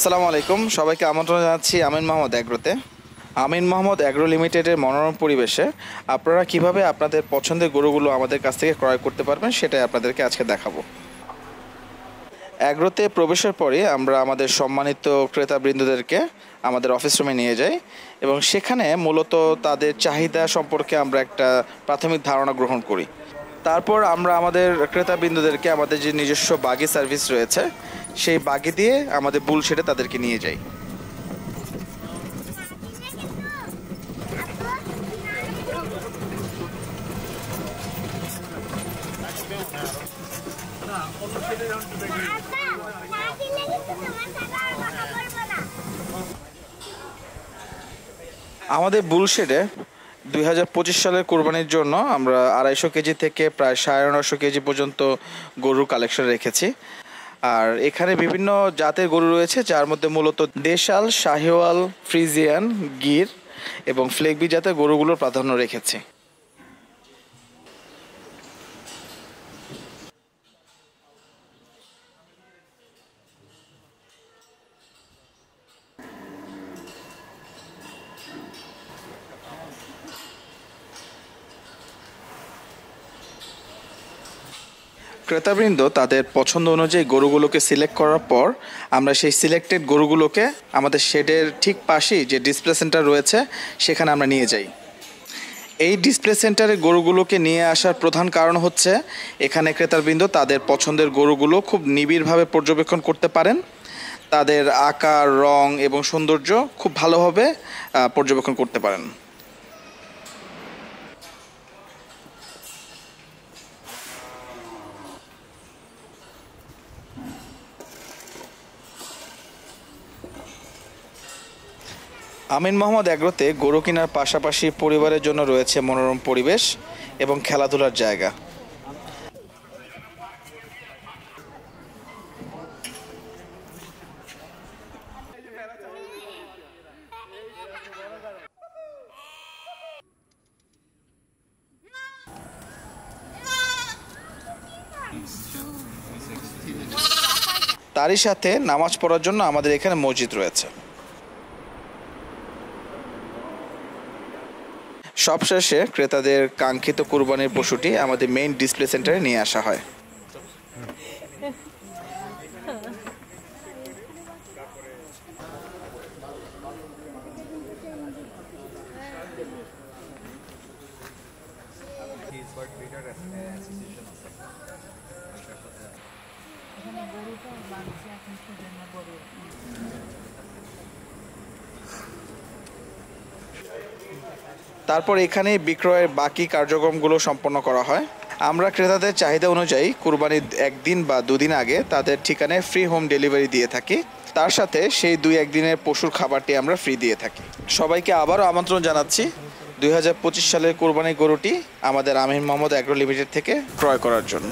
আসসালামু আলাইকুম, সবাইকে আমন্ত্রণ জানাচ্ছি আমিন মোহাম্মদ অ্যাগ্রোতে। আমিন মোহাম্মদ অ্যাগ্রো লিমিটেডের মনোরম পরিবেশে আপনারা কিভাবে আপনাদের পছন্দের গরুগুলো আমাদের কাছ থেকে ক্রয় করতে পারবেন সেটাই আপনাদেরকে আজকে দেখাবো। অ্যাগ্রোতে প্রবেশের পরে আমরা আমাদের সম্মানিত ক্রেতাবৃন্দদেরকে আমাদের অফিস রুমে নিয়ে যাই এবং সেখানে মূলত তাদের চাহিদা সম্পর্কে আমরা একটা প্রাথমিক ধারণা গ্রহণ করি। তারপর আমরা আমাদের ক্রেতাবৃন্দদেরকে আমাদের যে নিজস্ব বাগি সার্ভিস রয়েছে সেই বাগি দিয়ে আমাদের বুল শেডে তাদেরকে নিয়ে যাই। আমাদের বুল শেডে 2025 সালের কোরবানির জন্য আমরা 250 কেজি থেকে প্রায় 950 কেজি পর্যন্ত গরুর কালেকশন রেখেছি। আর এখানে বিভিন্ন জাতের গরু রয়েছে, যার মধ্যে মূলত দেশাল, শাহিওয়াল, ফ্রিজিয়ান, গির এবং ফ্লেগবি জাতের গরুগুলোর প্রাধান্য রেখেছি। ক্রেতাবৃন্দ তাদের পছন্দ অনুযায়ী গরুগুলোকে সিলেক্ট করার পর আমরা সেই সিলেক্টেড গরুগুলোকে আমাদের শেডের ঠিক পাশেই যে ডিসপ্লে সেন্টার রয়েছে সেখানে আমরা নিয়ে যাই। এই ডিসপ্লে সেন্টারে গরুগুলোকে নিয়ে আসার প্রধান কারণ হচ্ছে এখানে ক্রেতাবৃন্দ তাদের পছন্দের গরুগুলো খুব নিবিড়ভাবে পর্যবেক্ষণ করতে পারেন, তাদের আকার, রং এবং সৌন্দর্য খুব ভালোভাবে পর্যবেক্ষণ করতে পারেন। আমিন মোহাম্মদ অ্যাগ্রোতে গরু কেনার পাশাপাশি পরিবারের জন্য রয়েছে মনোরম পরিবেশ এবং খেলাধুলার জায়গা। তারই সাথে নামাজ পড়ার জন্য আমাদের এখানে মসজিদ রয়েছে। সবশেষে ক্রেতাদের কাঙ্ক্ষিত কুরবানির পশুটি আমাদের মেইন ডিসপ্লে সেন্টারে নিয়ে আসা হয়। তারপর এখানে বিক্রয়ের বাকি কার্যক্রমগুলো সম্পন্ন করা হয়। আমরা ক্রেতাদের চাহিদা অনুযায়ী কুরবানির একদিন বা দুদিন আগে তাদের ঠিকানায় ফ্রি হোম ডেলিভারি দিয়ে থাকি। তার সাথে সেই 2-1 দিনের পশুর খাবারটি আমরা ফ্রি দিয়ে থাকি। সবাইকে আবারও আমন্ত্রণ জানাচ্ছি 2025 সালের কুরবানির গরুটি আমাদের আমিন মোহাম্মদ অ্যাগ্রো লিমিটেড থেকে ক্রয় করার জন্য।